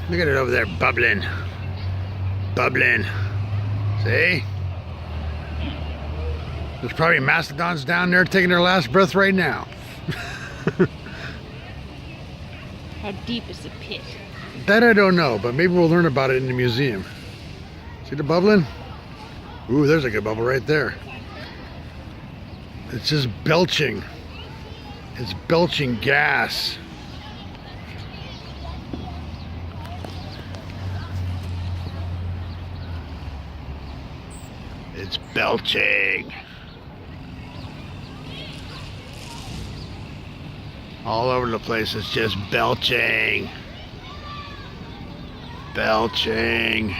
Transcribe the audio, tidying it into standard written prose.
Look at it over there, bubbling. Bubbling. See? There's probably mastodons down there taking their last breath right now. How deep is the pit? That I don't know, but maybe we'll learn about it in the museum. See the bubbling? Ooh, there's a good bubble right there. It's just belching. It's belching gas. It's belching. All over the place, it's just belching. Belching.